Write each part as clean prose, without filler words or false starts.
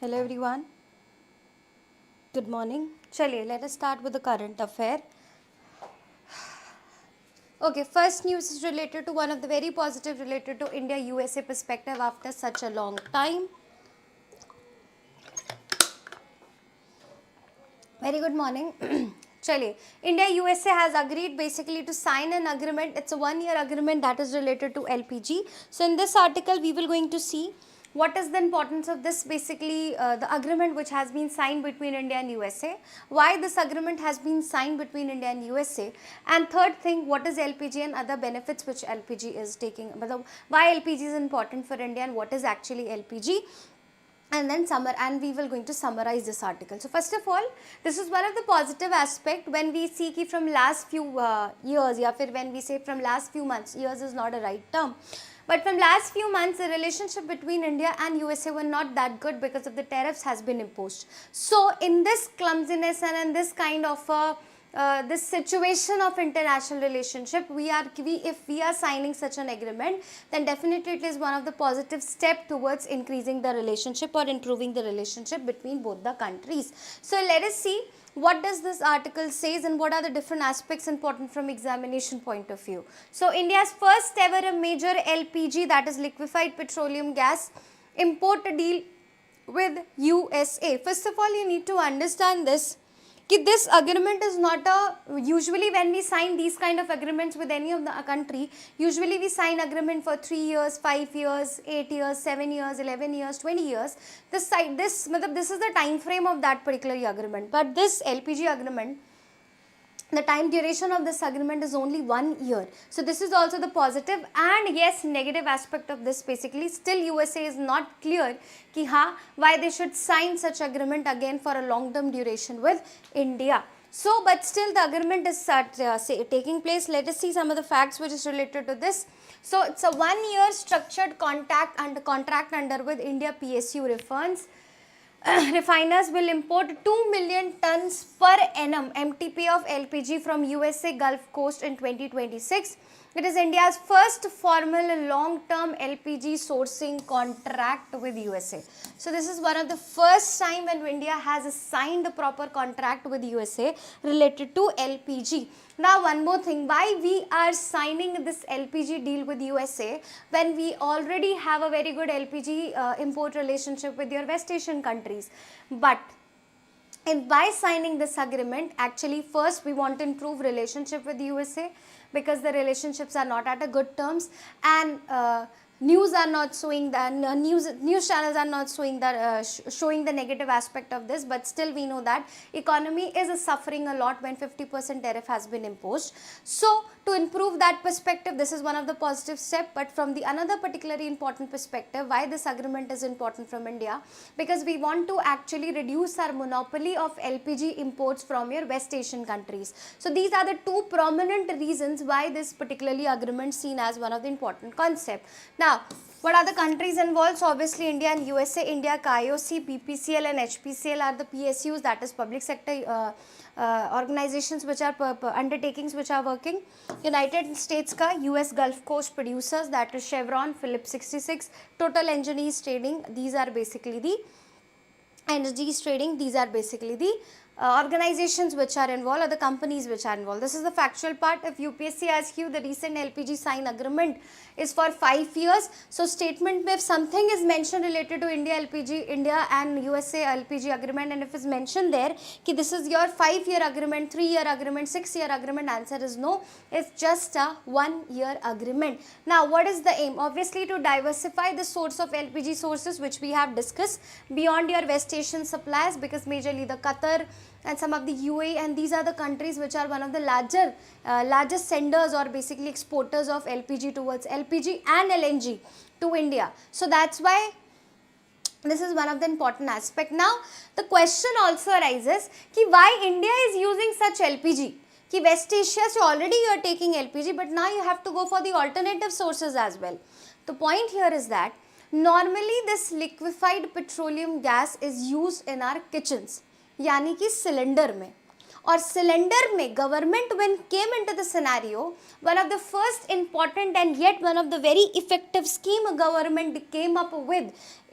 Hello everyone. Good morning. Chaliye, let us start with the current affair. Okay, first news is related to one of the very positive related to India-USA perspective after such a long time. Very good morning. Chaliye, India-USA has agreed basically to sign an agreement. It's a one-year agreement that is related to LPG. So in this article, we will going to see what is the importance of this basically the agreement which has been signed between India and USA, why this agreement has been signed between India and USA, and third thing, what is LPG and other benefits which LPG is taking, why LPG is important for India and what is actually LPG, and then we will going to summarize this article. So first of all, this is one of the positive aspect when we see ki from last few years, ya fir when we say from last few months, years is not a right term, but from last few months the relationship between India and USA were not that good because of the tariffs has been imposed. So in this clumsiness and in this kind of this situation of international relationship, if we are signing such an agreement, then definitely it is one of the positive step towards increasing the relationship or improving the relationship between both the countries. So let us see what does this article says and what are the different aspects important from examination point of view. So India's first ever a major LPG, that is liquefied petroleum gas, import deal with USA. First of all, you need to understand this agreement is not usually when we sign these kind of agreements with any of the country, usually we sign agreement for 3 years, 5 years, 8 years, 7 years, 11 years, 20 years. This is the time frame of that particular agreement. But this LPG agreement, the time duration of this agreement is only 1 year. So this is also the positive and yes, negative aspect of this. Basically still USA is not clear ki why they should sign such agreement again for a long term duration with India. So but still the agreement is taking place. Let us see some of the facts which is related to this. So it's a 1 year structured contract under with India PSU refunds. Refiners will import 2 million tons per annum MTP of LPG from USA Gulf Coast in 2026. It is India's first formal long-term LPG sourcing contract with USA. So this is one of the first time when India has signed a proper contract with USA related to LPG. Now one more thing, why we are signing this LPG deal with USA when we already have a very good LPG import relationship with your West Asian countries. But by signing this agreement, actually first we want to improve relationship with USA because the relationships are not at a good terms, and news are not showing that news channels are not showing that showing the negative aspect of this, but still we know that economy is suffering a lot when 50% tariff has been imposed. So to improve that perspective, this is one of the positive step. But from the another particularly important perspective, why this agreement is important from India, because we want to actually reduce our monopoly of LPG imports from your West Asian countries. So these are the two prominent reasons why this particularly agreement seen as one of the important concept. Now what are the countries involved? So obviously India and USA. India ka IOC, BPCL and HPCL are the PSUs, that is public sector organizations which are undertakings which are working. United States ka US Gulf Coast producers, that is Chevron, Phillips 66, Total Energies Trading, these are basically the organizations which are involved or the companies which are involved. This is the factual part. If UPSC asks you, the recent LPG sign agreement is for 5 years. So statement if something is mentioned related to India and USA LPG agreement, and if it's mentioned there ki this is your 5-year agreement, 3-year agreement, 6-year agreement, answer is no. It's just a 1-year agreement. Now what is the aim? Obviously to diversify the source of LPG sources which we have discussed beyond your West Asian suppliers, because majorly the Qatar and some of the UAE, and these are the countries which are one of the largest senders or basically exporters of LPG towards LPG and LNG to India. So that's why this is one of the important aspect. Now the question also arises ki why India is using such LPG? Ki West Asia, so already you are taking LPG, but now you have to go for the alternative sources as well. The point here is that normally this liquefied petroleum gas is used in our kitchens, यानी कि cylinder में, और cylinder में government when came into the scenario, one of the first important and yet one of the very effective scheme government came up with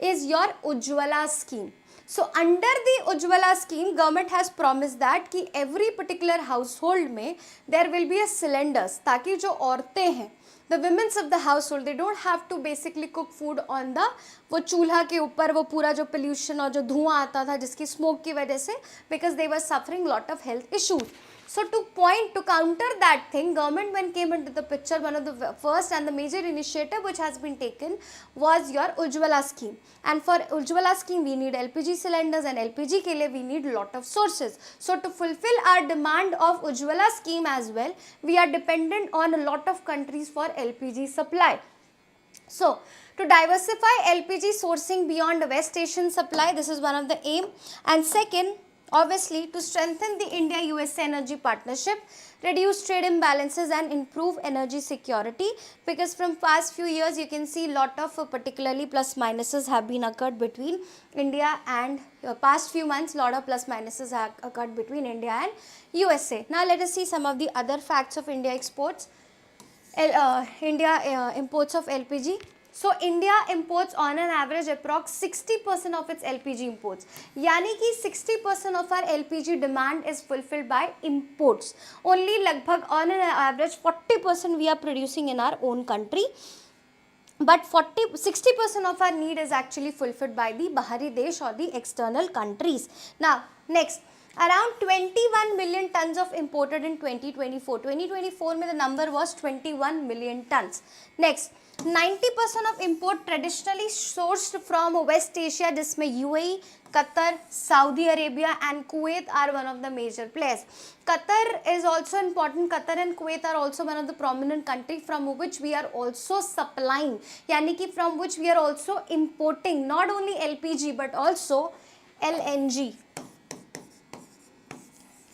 is your Ujjwala scheme. So under the Ujjwala scheme, government has promised that कि every particular household में there will be a cylinders, ताकि जो औरतें हैं, the women of the household, they don't have to basically cook food on the वो चूल्हा के ऊपर वो पूरा जो pollution और जो धुआं आता था जिसकी smoke की वजह से, because they were suffering lot of health issues. So to counter that thing, government when came into the picture, one of the first and the major initiative which has been taken was your Ujjwala scheme. And for Ujjwala scheme, we need LPG cylinders, and LPG ke liye we need lot of sources. So to fulfill our demand of Ujjwala scheme as well, we are dependent on a lot of countries for LPG supply. So to diversify LPG sourcing beyond West Asian supply, this is one of the aim. And second, obviously, to strengthen the India-USA energy partnership, reduce trade imbalances and improve energy security, because from past few years you can see lot of particularly plus minuses have been occurred between India and past few months lot of plus minuses have occurred between India and USA. Now let us see some of the other facts of India exports, imports of LPG. So India imports on an average approx 60% of its LPG imports. यानी कि 60% of our LPG demand is fulfilled by imports. Only लगभग on an average 40% we are producing in our own country. But 60% of our need is actually fulfilled by the Bahari Desh or the external countries. Now next. Around 21 million tons of imported in 2024. 2024 में the number was 21 million tons. Next, 90% of import traditionally sourced from West Asia, जिसमें UAE, Qatar, Saudi Arabia and Kuwait are one of the major players. Qatar is also important. Qatar and Kuwait are also one of the prominent countries from which we are also supplying. यानी कि from which we are also importing not only LPG but also LNG.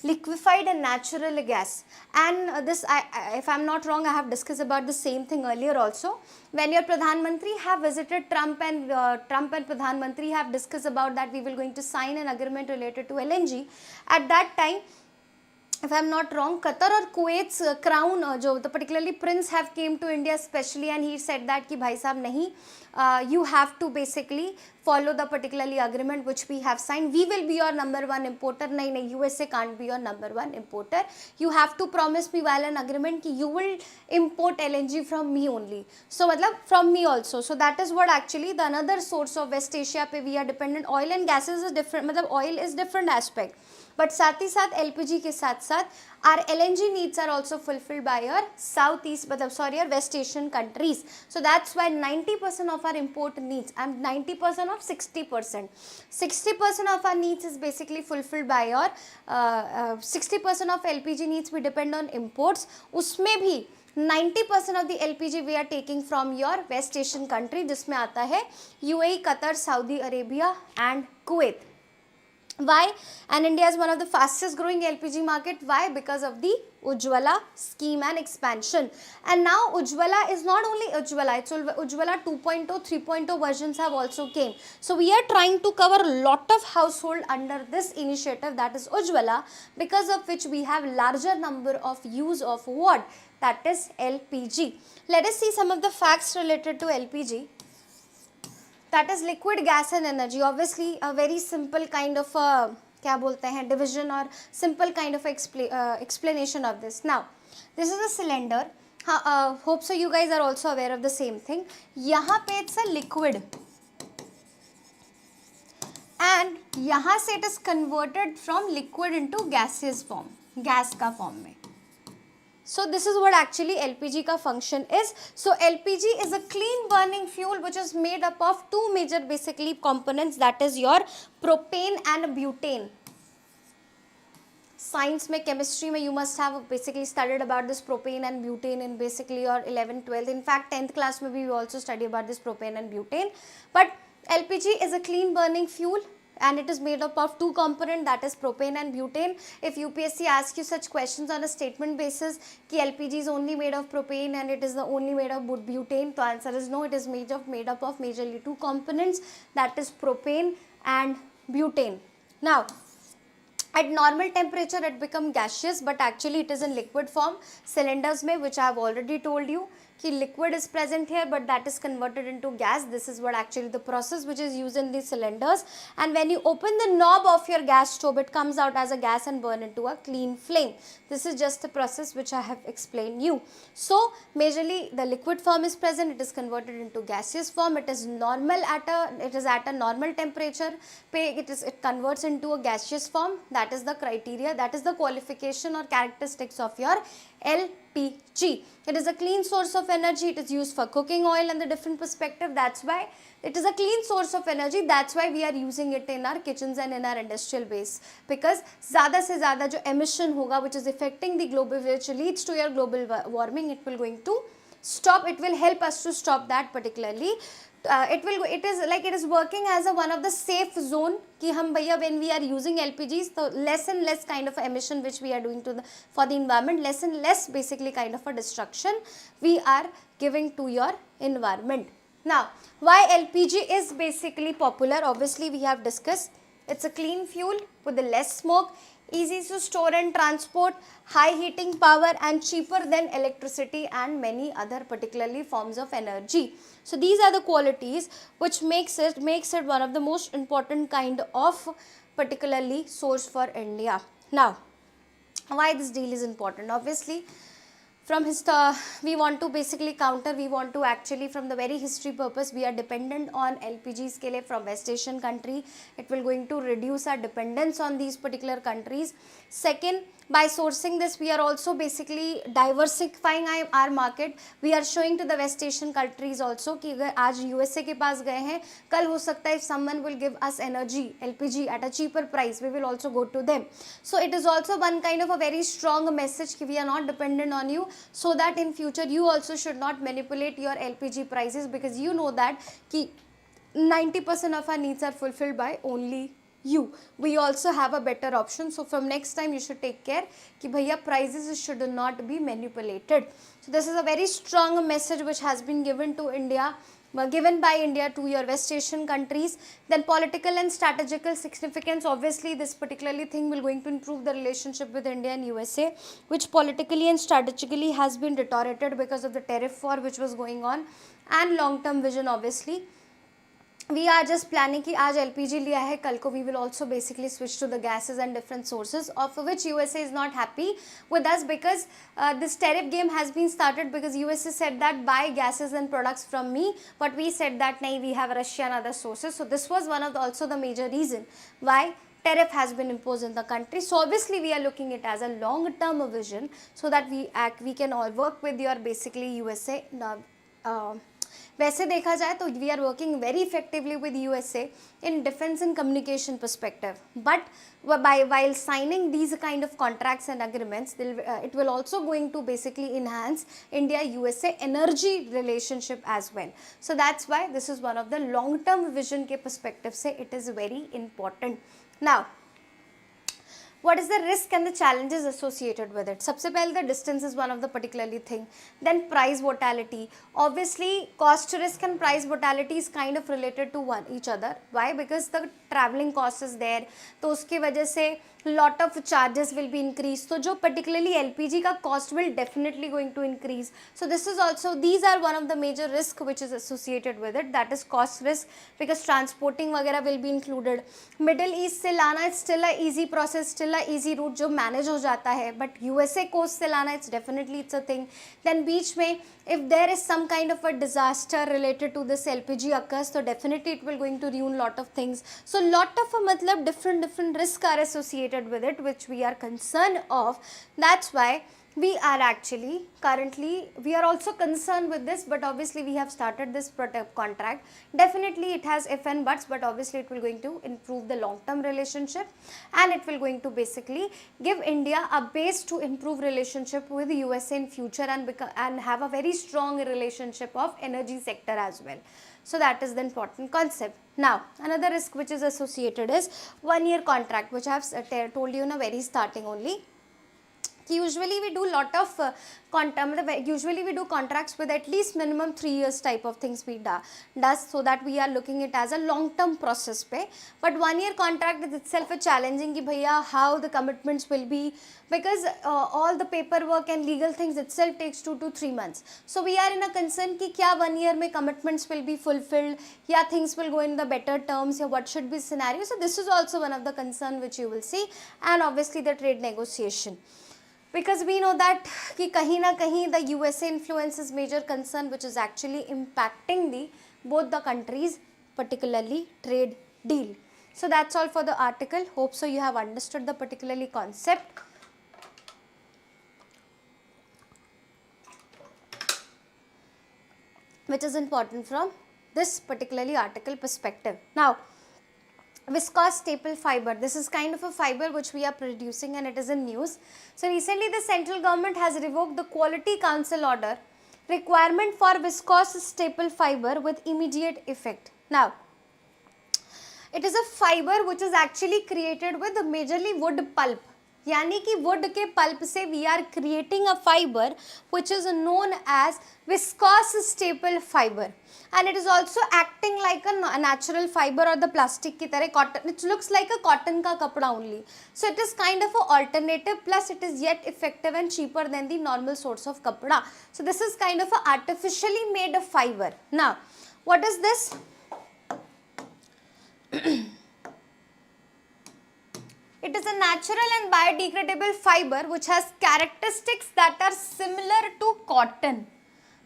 Liquefied and natural gas. And this, if I'm not wrong, I have discussed about the same thing earlier also. When your Pradhan Mantri have visited Trump and Pradhan Mantri have discussed about that we will going to sign an agreement related to LNG. At that time, if I'm not wrong, Qatar or Kuwait's crown, the particularly prince have came to India specially, and he said that ki bhai sahab nahi, you have to basically follow the particularly agreement which we have signed. We will be your number one importer. Nahi, USA can't be your number one importer. You have to promise me while an agreement ki you will import LNG from me only. So matlab from me also. So that is what actually the another source of West Asia pe we are dependent. Oil and gases is different. Matlab oil is different aspect. But साथ ही साथ LPG के साथ साथ our LNG needs are also fulfilled by your southeast, your West Asian countries. So that's why 90% of our import needs and 90% of 60%. 60% of our needs is basically fulfilled by your 60% of LPG needs we depend on imports. उसमें भी 90% of the LPG we are taking from your West Asian country, जिसमें आता है UAE, Qatar, Saudi Arabia and Kuwait. Why? And India is one of the fastest growing LPG market. Why? Because of the Ujjwala scheme and expansion. And now Ujjwala is not only Ujjwala, it's Ujjwala 2.0, 3.0 versions have also came. So we are trying to cover a lot of household under this initiative, that is Ujjwala, because of which we have larger number of use of what? That is LPG. Let us see some of the facts related to LPG. That is liquid gas and energy. Obviously a very simple kind of क्या बोलते हैं division or simple kind of explanation of this. Now this is a cylinder. Hope so you guys are also aware of the same thing. यहाँ पे it's a liquid and यहाँ से it is converted from liquid into gaseous form, gas का form में. So this is what actually LPG का function is. So LPG is a clean burning fuel which is made up of two major basically components, that is your propane and butane. Science में, chemistry में you must have basically studied about this propane and butane in basically your 11th, 12th. In fact 10th class में भी we also study about this propane and butane. But LPG is a clean burning fuel and it is made up of two components, that is propane and butane. If UPSC asks you such questions on a statement basis कि LPG is only made of propane and it is the only made of butane, the answer is no, it is made up of majorly two components, that is propane and butane. Now at normal temperature it becomes gaseous, but actually it is in liquid form. Cylinders में, which I have already told you, कि liquid is present here but that is converted into gas. This is what actually the process which is used in these cylinders, and when you open the knob of your gas stove, it comes out as a gas and burn into a clean flame. This is just the process which I have explained you. So majorly the liquid form is present, it is converted into gaseous form, it is at a normal temperature, it converts into a gaseous form. That is the criteria, that is the qualification or characteristics of your LPG. It is a clean source of energy, it is used for cooking oil and the different perspective. That's why it is a clean source of energy. That's why we are using it in our kitchens and in our industrial base, because ज़्यादा से ज़्यादा जो emission होगा which is affecting the global, which leads to your global warming, it will going to stop. It will help us to stop that particularly. It is working as a one of the safe zone कि हम भैया when we are using LPGs, so less and less kind of emission which we are doing for the environment, less and less basically kind of a destruction we are giving to your environment. Now, why LPG is basically popular? Obviously we have discussed, it's a clean fuel with less smoke, easy to store and transport, high heating power and cheaper than electricity and many other particularly forms of energy. So these are the qualities which makes it one of the most important kind of particularly source for India. Now, why this deal is important? Obviously we want to basically counter, we want to actually from the very history purpose, we are dependent on LPGs के लिए from West Asian country. It will going to reduce our dependence on these particular countries. Second, by sourcing this, we are also basically diversifying our market. We are showing to the West Asian countries also कि अगर आज USA के पास गए हैं, कल हो सकता है if someone will give us energy, LPG at a cheaper price, we will also go to them. So it is also one kind of a very strong message कि we are not dependent on you, so that in future you also should not manipulate your LPG prices, because you know that कि 90% of our needs are fulfilled by only you. We also have a better option. So from next time you should take care कि भैया prices should not be manipulated. So this is a very strong message which has been given to India, given by India to your West Asian countries. Then political and strategical significance, obviously this particularly thing will going to improve the relationship with India and USA, which politically and strategically has been deteriorated because of the tariff war which was going on, and long term vision. Obviously we are just planning कि आज LPG लिया है, कल को we will also basically switch to the gases and different sources, of which USA is not happy with us, because this tariff game has been started because USA said that buy gases and products from me, but we said that nahi, we have Russia and other sources. So this was one of also the major reason why tariff has been imposed in the country. So obviously we are looking it as a long term vision, so that we can all work with your basically USA. वैसे देखा जाए तो we are working very effectively with USA in defence and communication perspective, but while signing these kind of contracts and agreements, it will also going to basically enhance India USA energy relationship as well. So that's why this is one of the long term vision के perspective से it is very important. Now what is the risk and the challenges associated with it? सबसे पहले the distance is one of the particularly thing. Then price volatility. Obviously cost risk and price volatility is kind of related to each other. Why? Because the traveling cost is there. तो उसकी वजह से lot of charges will be increased. So जो particularly LPG का cost will definitely going to increase. So this is also, these are one of the major risk which is associated with it, that is cost risk, because transporting वगैरह will be included. Middle East से लाना it's still a easy process, still a easy route जो manage हो जाता है, but USA coast से लाना it's definitely it's a thing. Then बीच में if there is some kind of a disaster related to this LPG occurs, so definitely it will going to ruin lot of things. So lot of matlab different risks are associated with it, which we are concerned of. That's why we are actually currently, we are also concerned with this, but obviously we have started this contract. Definitely it has if and buts, but obviously it will going to improve the long term relationship, and it will going to basically give India a base to improve relationship with the USA in future, and have a very strong relationship of energy sector as well. So that is the important concept. Now another risk which is associated is 1 year contract, which I have told you in a very starting only. usually we do lot of usually we do contracts with at least minimum 3 years type of things we does, so that we are looking it as a long term process पे. But 1 year contract is itself a challenging कि भैया how the commitments will be, because all the paperwork and legal things itself takes 2 to 3 months. So we are in a concern कि क्या 1 year में commitments will be fulfilled, या things will go in the better terms, या what should be scenario. So this is also one of the concern which you will see, and obviously the trade negotiation. Because we know that कि कहीं ना कहीं the USA influence is major concern which is actually impacting the both the countries, particularly trade deal. So that's all for the article. Hope so you have understood the particularly concept. Which is important from this particularly article perspective. Now, viscose staple fiber, this is kind of a fiber which we are producing and it is in news. So recently the central government has revoked the quality council order requirement for viscose staple fiber with immediate effect. Now it is a fiber which is actually created with majorly wood pulp, यानी कि wood के pulp से we are creating a fiber which is known as viscose staple fiber, and it is also acting like a natural fiber or the plastic की तरह cotton. It looks like a cotton का कपड़ा only. So it is kind of a alternative, plus it is yet effective and cheaper than the normal source of kapda. So this is kind of a artificially made fiber. Now what is this? It is a natural and biodegradable fiber which has characteristics that are similar to cotton,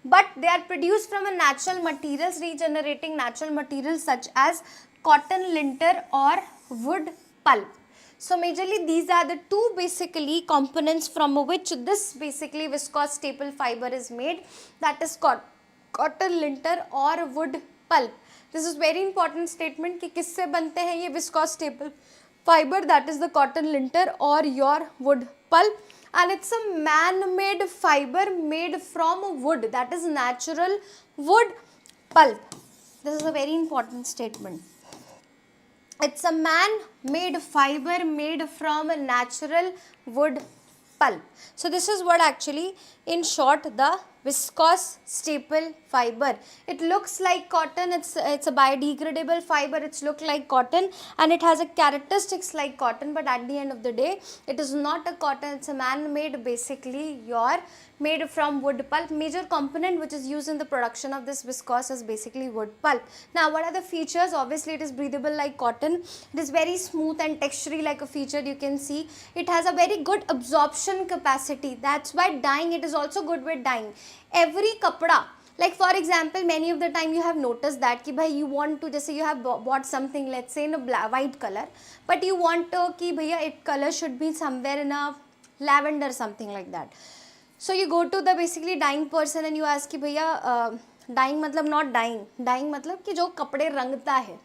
but they are produced from a natural materials, regenerating natural materials such as cotton linter or wood pulp. So majorly these are the two basically components from which this basically viscose staple fiber is made, that is cotton linter or wood pulp. This is very important statement कि किससे बनते हैं ये viscose staple fiber, that is the cotton linter or your wood pulp, and it's a man-made fiber made from wood, that is natural wood pulp. This is a very important statement. It's a man-made fiber made from a natural wood pulp. So this is what actually in short the viscose staple fiber. It looks like cotton, it's a biodegradable fiber, it's look like cotton and it has a characteristics like cotton, but at the end of the day it is not a cotton, it's a man-made basically made from wood pulp. Major component which is used in the production of this viscose is basically wood pulp. Now what are the features? Obviously it is breathable like cotton, it is very smooth and textury like a feature you can see. It has a very good absorption capacity, that's why dyeing, it is also good with dyeing. Every kapda, like for example many of the time you have noticed that कि भाई you want to, जैसे you have bought something let's say in a white color, but you want कि भैया it color should be somewhere in a lavender, something like that. So you go to the basically dyeing person and you ask कि भैया dyeing मतलब not dyeing, dyeing मतलब कि जो कपड़े रंगता है,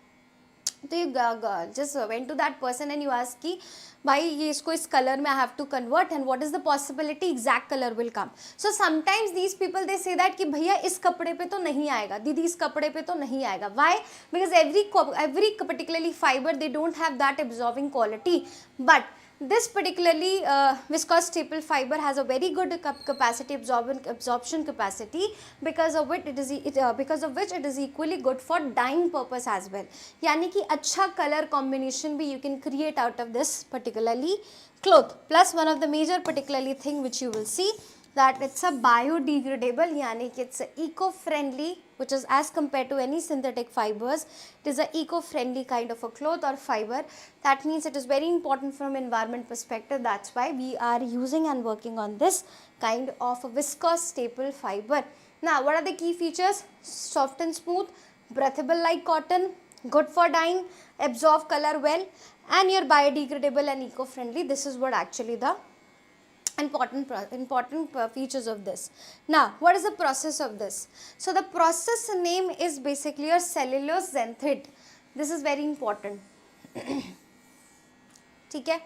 तो you just went to that person and you ask कि भाई ये इसको इस कलर में I have to convert and what is the possibility exact color will come. So sometimes these people they say that कि भैया इस कपड़े पे तो नहीं आएगा, दीदी इस कपड़े पे तो नहीं आएगा. Why? Because every particularly fiber they don't have that absorbing quality, but this particularly viscose staple fiber has a very good capacity, absorption capacity, because of which it is equally good for dyeing purpose as well. यानी कि अच्छा color combination भी you can create out of this particularly cloth. Plus one of the major particularly thing which you will see that it's a biodegradable, यानी कि it's eco-friendly, which is as compared to any synthetic fibers, it is a eco-friendly kind of a cloth or fiber. That means it is very important from environment perspective. That's why we are using and working on this kind of a viscose staple fiber. Now what are the key features? Soft and smooth, breathable like cotton, good for dyeing, absorb color well, and you're biodegradable and eco-friendly. This is what actually the important features of this. Now what is the process of this? So the process name is basically your cellulose xanthate. This is very important. ठीक है?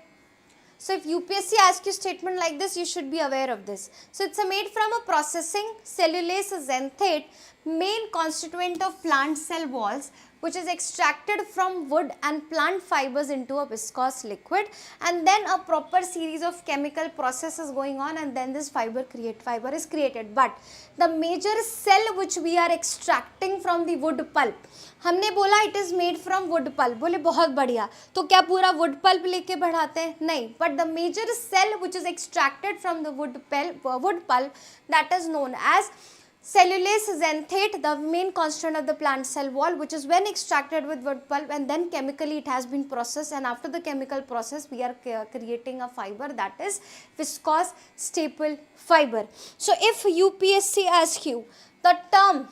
So if UPSC asks you statement like this, you should be aware of this. So it's made from a processing cellulose xanthate, main constituent of plant cell walls, which is extracted from wood and plant fibers into a viscous liquid, and then a proper series of chemical processes going on, and then this fiber is created. But the major cell which we are extracting from the wood pulp, हमने बोला it is made from wood pulp, बोले बहुत बढ़िया, तो क्या पूरा wood pulp लेके बढ़ाते हैं? नहीं, but the major cell which is extracted from the wood pulp that is known as cellulose xanthate, the main constant of the plant cell wall, which is when extracted with wood pulp, and then chemically it has been processed, and after the chemical process we are creating a fiber, that is viscose staple fiber. So if UPSC asks you the term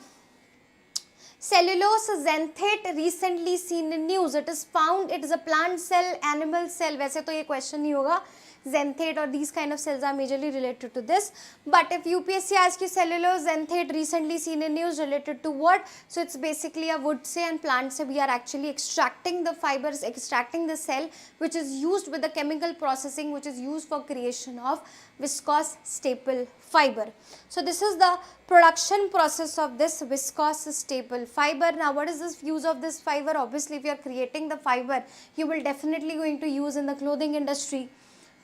cellulose xanthate recently seen in news, it is found, it is a plant cell, animal cell, वैसे तो ये question नहीं होगा, xanthate or these kind of cells are majorly related to this. But if UPSC asks you cellulose xanthate recently seen in news, related to what? So it's basically a wood say and plant say, we are actually extracting the fibers, extracting the cell which is used with the chemical processing, which is used for creation of viscose staple fiber. So this is the production process of this viscose staple fiber. Now what is this use of this fiber? Obviously if you are creating the fiber, you will definitely going to use in the clothing industry,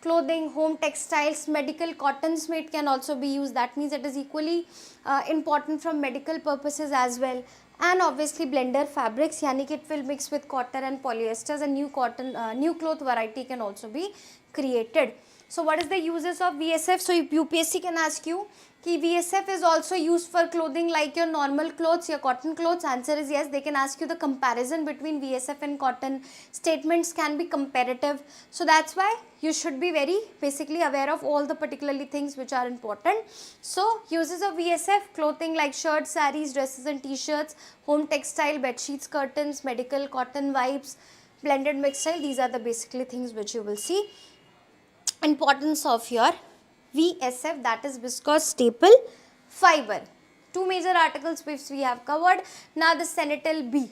clothing, home textiles, medical cottons made can also be used. That means it is equally important from medical purposes as well. And obviously blender fabrics, yani it will mix with cotton and polyesters, and new cloth variety can also be created. So what is the uses of VSF? So UPSC can ask you कि VSF is also used for clothing like your normal clothes, your cotton clothes. Answer is yes. They can ask you the comparison between VSF and cotton. Statements can be comparative. So that's why you should be very basically aware of all the particularly things which are important. So uses of VSF, clothing like shirts, sarees, dresses and t-shirts, home textile, bed sheets, curtains, medical, cotton wipes, blended mixtile. These are the basically things which you will see. Importance of your VSF, that is viscose staple fiber. Two major articles which we have covered. Now the Sentinel B.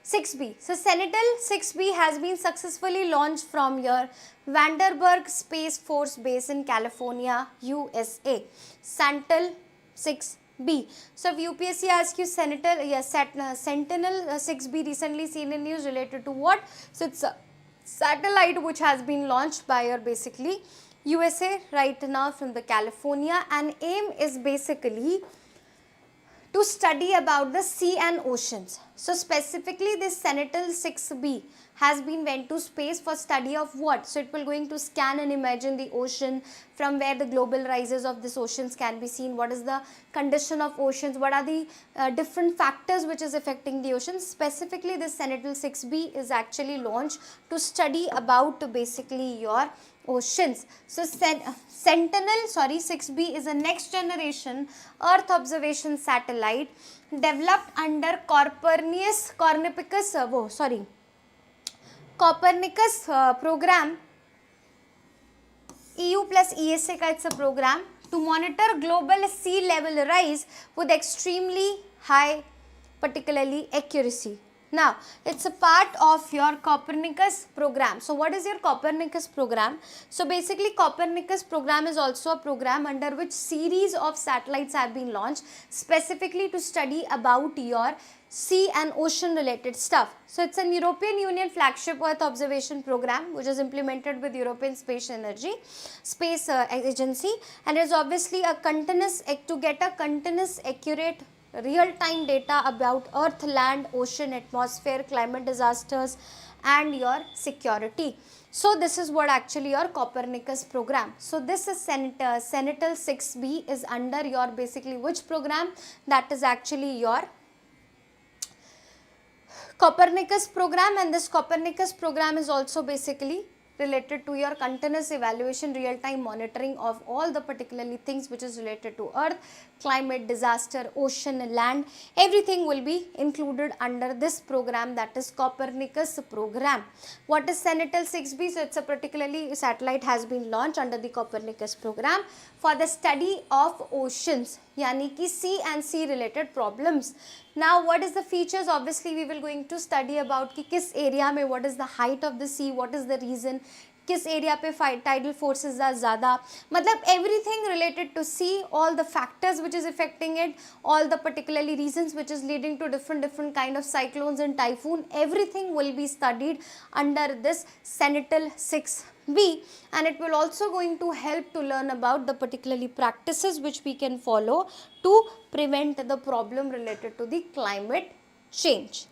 6B. So Sentinel 6B has been successfully launched from your Vandenberg Space Force Base in California, USA. Sentinel 6B. So if UPSC asks you Sentinel 6B recently seen in news, related to what? So it's a satellite which has been launched by your basically USA right now from the California, and aim is basically to study about the sea and oceans. So specifically this Sentinel 6B has been went to space for study of what? So it will going to scan and imagine the ocean, from where the global rises of this oceans can be seen, what is the condition of oceans, what are the different factors which is affecting the oceans. Specifically this Sentinel 6B is actually launched to study about basically your oceans. So Sentinel 6B is a next generation Earth observation satellite developed under Copernicus program. EU plus ESA का it's a program to monitor global sea level rise with extremely high particularly accuracy. Now, it's a part of your Copernicus program. So, what is your Copernicus program? So, basically Copernicus program is also a program under which series of satellites have been launched specifically to study about your sea and ocean related stuff. So, it's an European Union flagship Earth observation program which is implemented with European Space Agency, and is obviously a continuous, to get a continuous accurate real-time data about Earth, land, ocean, atmosphere, climate disasters and your security. So this is what actually your Copernicus program. So this is Sentinel 6B is under your basically which program? That is actually your Copernicus program, and this Copernicus program is also basically related to your continuous evaluation, real-time monitoring of all the particularly things which is related to Earth, climate, disaster, ocean, land. Everything will be included under this program, that is Copernicus program. What is Sentinel 6B? So it's a particularly satellite has been launched under the Copernicus program for the study of oceans, yani ki sea and sea related problems. Now what is the features? Obviously we will going to study about ki kis area mein what is the height of the sea, what is the reason, किस area पे tidal forces are ज़्यादा, मतलब everything related to sea all the factors which is affecting it, all the particularly reasons which is leading to different kind of cyclones and typhoon, everything will be studied under this Senatal 6B, and it will also going to help to learn about the particularly practices which we can follow to prevent the problem related to the climate change.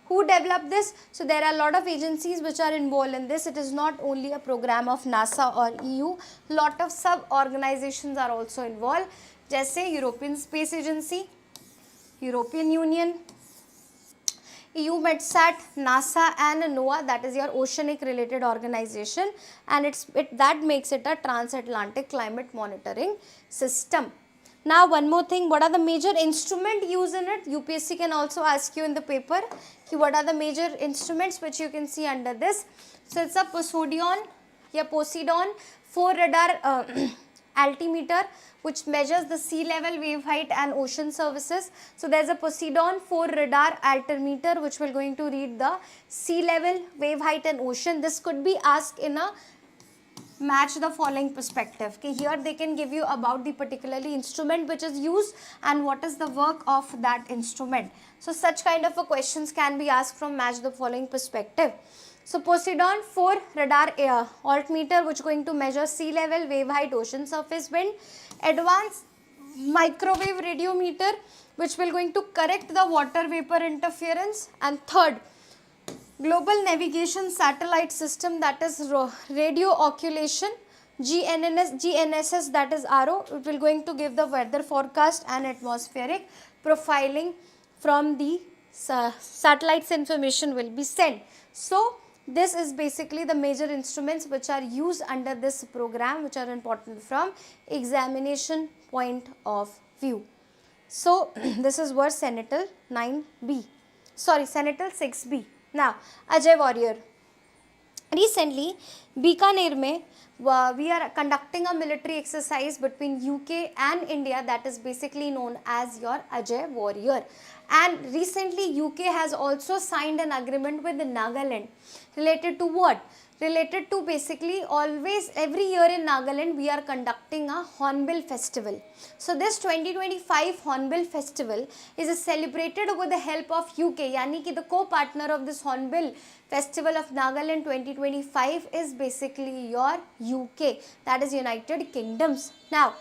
Who developed this? So there are a lot of agencies which are involved in this. It is not only a program of NASA or EU, lot of sub organizations are also involved, जैसे European Space Agency, European Union, EU Medsat, NASA and NOAA, that is your oceanic related organization, and that makes it a transatlantic climate monitoring system. Now one more thing, what are the major instrument used in it? UPSC can also ask you in the paper, what are the major instruments which you can see under this. So it's a Poseidon 4 radar altimeter which measures the sea level, wave height and ocean surfaces. So there's a Poseidon 4 radar altimeter which will going to read the sea level, wave height and ocean. This could be asked in a match the following perspective. Okay, here they can give you about the particularly instrument which is used and what is the work of that instrument. So such kind of a questions can be asked from match the following perspective. So Poseidon 4 radar altimeter which going to measure sea level, wave height, ocean surface, wind. Advanced microwave radiometer which will going to correct the water vapor interference. And third, global navigation satellite system, that is radio occultation, GNSS, that is RO. It will going to give the weather forecast and atmospheric profiling from the satellites information will be sent. So this is basically the major instruments which are used under this program, which are important from examination point of view. So this is what Senatal 9B, sorry, Senatal 6B. Now, Ajay Warrior. Recently, Bikaner mein, we are conducting a military exercise between UK and India, that is basically known as your Ajay Warrior. And recently, UK has also signed an agreement with Nagaland. Related to what? Related to basically always every year in Nagaland we are conducting a Hornbill festival. So this 2025 Hornbill festival is celebrated with the help of UK, yani ki the co-partner of this Hornbill festival of Nagaland 2025 is basically your UK, that is United Kingdoms. Now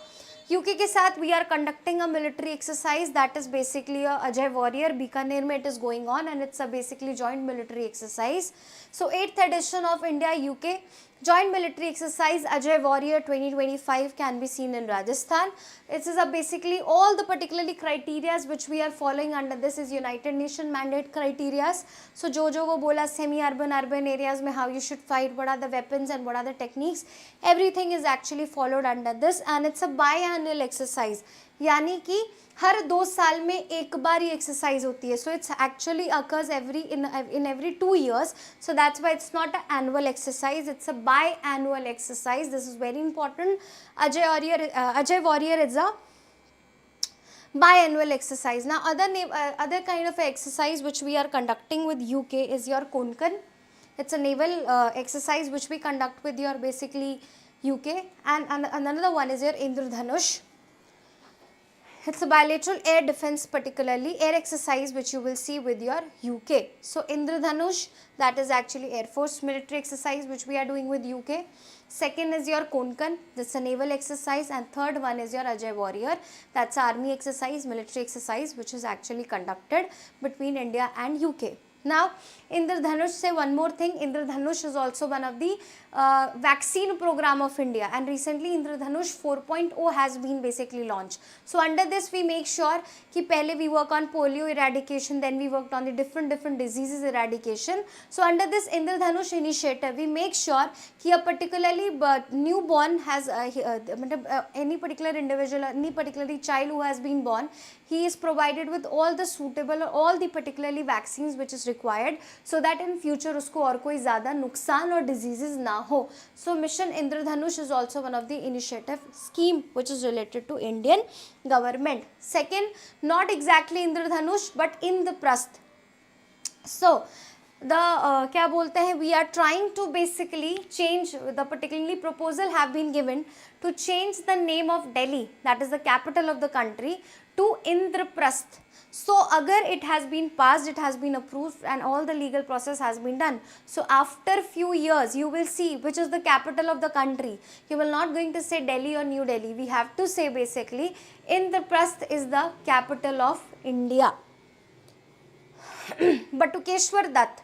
UK के साथ we are conducting a military exercise, that is basically a Ajay Warrior. Bikaner में it is going on and it's a basically joint military exercise. So 8th edition of India UK joint military exercise Ajay Warrior 2025 can be seen in Rajasthan. It is a basically all the particularly criterias which we are following under this is United Nation mandate criterias. So जो वो बोला semi-urban, urban areas में how you should fight, what are the weapons and what are the techniques, everything is actually followed under this, and it's a biannual exercise, यानी कि हर 2 साल में एक बार ये एक्सरसाइज होती है. So it's actually occurs in every 2 years. So that's why it's not an annual exercise, it's a biannual exercise. This is very important. Ajay Warrior is a biannual exercise. Now other kind of exercise which we are conducting with UK is your Konkan. It's a naval exercise which we conduct with your basically UK, and another one is your Indradhanush. It's a bilateral air defense, particularly air exercise which you will see with your UK. So Indradhanush, that is actually Air Force military exercise which we are doing with UK. Second is your Konkan, that's a naval exercise, and third one is your Ajay Warrior, that's army exercise, military exercise which is actually conducted between India and UK. Now Indradhanush, say one more thing, Indradhanush is also one of the vaccine program of India, and recently Indradhanush 4.0 has been basically launched. So under this we make sure कि पहले we work on polio eradication, then we worked on the different diseases eradication. So under this Indradhanush initiative we make sure कि a particularly newborn has any particular individual, any particularly child who has been born, he is provided with all the suitable or all the particularly vaccines which is required, so that in future उसको और कोई ज़्यादा नुकसान और diseases ना हो. So Mission Indradhanush is also one of the initiative scheme which is related to Indian government. Second, not exactly Indradhanush but Indraprasth. So the क्या बोलते हैं, we are trying to basically change, the particularly proposal have been given to change the name of Delhi, that is the capital of the country, to Indraprasth. So agar it has been passed, it has been approved and all the legal process has been done, so after few years you will see which is the capital of the country. You will not going to say Delhi or New Delhi, we have to say basically Indraprasth is the capital of India. Batukeshwar Dutt.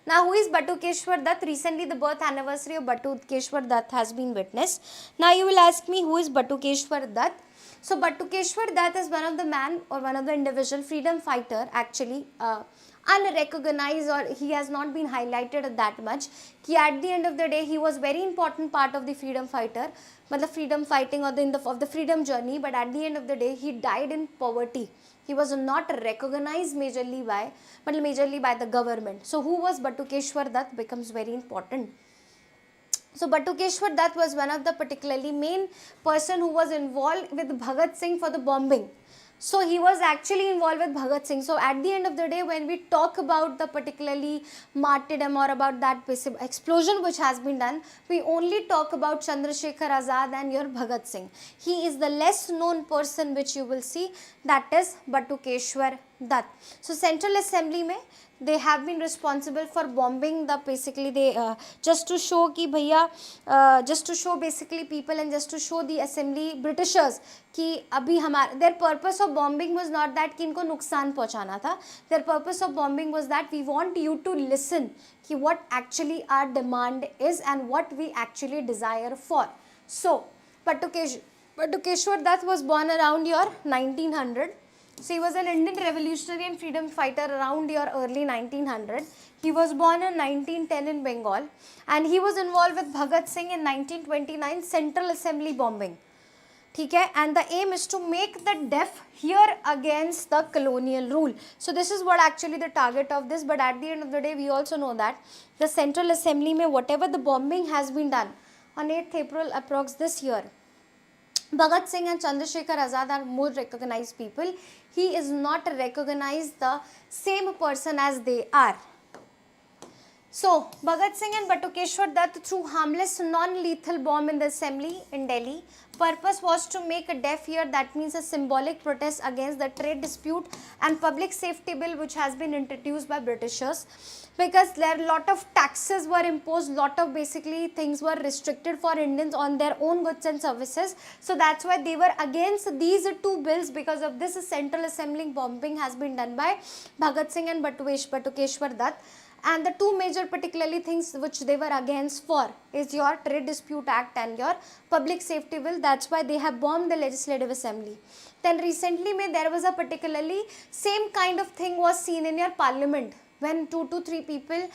Now, who is Batukeshwar Dutt? Recently, the birth anniversary of Batukeshwar Dutt has been witnessed. Now, you will ask me, who is Batukeshwar Dutt? So, Batukeshwar Dutt is one of the man or one of the individual freedom fighter, actually unrecognized, or he has not been highlighted that much. Ki at the end of the day, he was very important part of the freedom fighter, but the freedom fighting or of the freedom journey. But at the end of the day, he died in poverty. He was not recognized majorly by the government. So who was Batukeshwar Dutt becomes very important. So Batukeshwar Dutt was one of the particularly main person who was involved with Bhagat Singh for the bombing. So he was actually involved with Bhagat Singh. So at the end of the day, when we talk about the particularly martyrdom or about that explosion which has been done, we only talk about Chandrasekhar Azad and your Bhagat Singh. He is the less known person which you will see, that is Batukeshwar Dutt. So Central Assembly mein, they have been responsible for bombing the basically they just to show ki bhaiya just to show basically people and just to show the assembly Britishers कि अभी हमारा their purpose of bombing was not that कि इनको नुकसान पहुंचाना था. Their purpose of bombing was that we want you to listen कि what actually our demand is and what we actually desire for. So Batukeshwar Dutt was born around your 1900. So he was an Indian revolutionary and freedom fighter around your early 1900. He was born in 1910 in Bengal and he was involved with Bhagat Singh in 1929 Central Assembly bombing. ठीक है, and the aim is to make the deaf hear against the colonial rule. So this is what actually the target of this, but at the end of the day we also know that the Central Assembly में whatever the bombing has been done on 8th April approx this year, Bhagat Singh and Chandrasekhar Azad are more recognized people. He is not recognized the same person as they are. So, Bhagat Singh and Batukeshwar Dutt threw harmless non-lethal bomb in the assembly in Delhi. Purpose was to make a deaf ear, that means a symbolic protest against the trade dispute and public safety bill which has been introduced by Britishers. Because there are lot of taxes were imposed, lot of basically things were restricted for Indians on their own goods and services. So that's why they were against these two bills. Because of this, Central Assembly bombing has been done by Bhagat Singh and Batukeshwar Dutt. And the two major particularly things which they were against for is your Trade Dispute Act and your Public Safety Bill. That's why they have bombed the Legislative Assembly. Then recently there was a particularly same kind of thing was seen in your Parliament. When 2 to 3 people,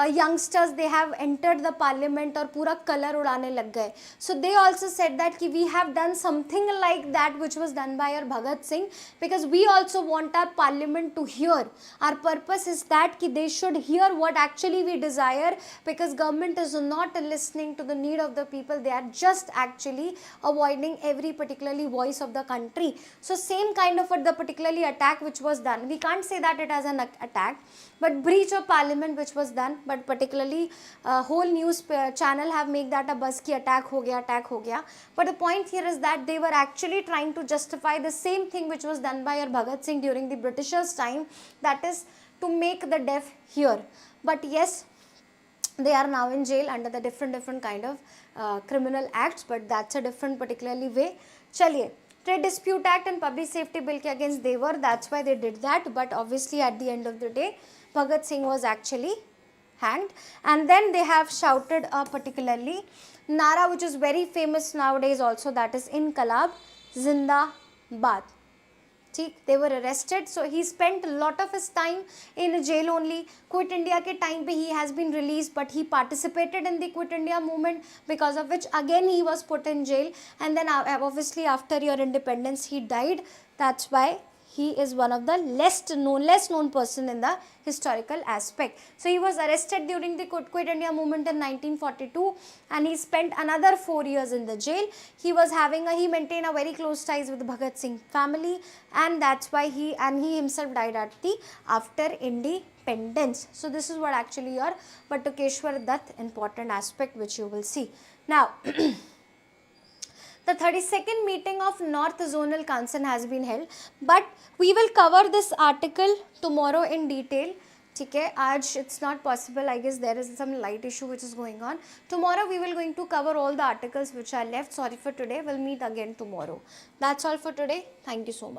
youngsters, they have entered the parliament और पूरा color उड़ाने लग गए. So they also said that कि we have done something like that which was done by our Bhagat Singh, because we also want our parliament to hear. Our purpose is that कि they should hear what actually we desire, because government is not listening to the need of the people. They are just actually avoiding every particularly voice of the country. So same kind of the particularly attack which was done. We can't say that it as an attack, but breach of parliament which was done, but particularly whole news channel have made that a buzz ki attack ho gaya. But the point here is that they were actually trying to justify the same thing which was done by our Bhagat Singh during the Britishers time, that is to make the deaf hear. But yes, they are now in jail under the different kind of criminal acts, but that's a different particularly way. Chaliye, Trade Dispute Act and Public Safety Bill ke against they were, that's why they did that. But obviously at the end of the day, Bhagat Singh was actually hanged. And then they have shouted a particularly Nara which is very famous nowadays also, that is Inqilab Zindabad. They were arrested, so he spent a lot of his time in jail only. Quit India ke time pe he has been released, but he participated in the Quit India movement, because of which again he was put in jail. And then obviously after your independence he died. That's why he is one of the less known person in the historical aspect. So he was arrested during the Quit India movement in 1942, and he spent another 4 years in the jail. He maintained a very close ties with the Bhagat Singh family, and that's why he himself died after independence. independence. So this is what actually your Batukeshwar Dutt important aspect which you will see. Now the 32nd meeting of North Zonal Council has been held, but we will cover this article tomorrow in detail. Okay, आज it's not possible. I guess there is some light issue which is going on. Tomorrow we will going to cover all the articles which are left. Sorry for today. We'll meet again tomorrow. That's all for today. Thank you so much.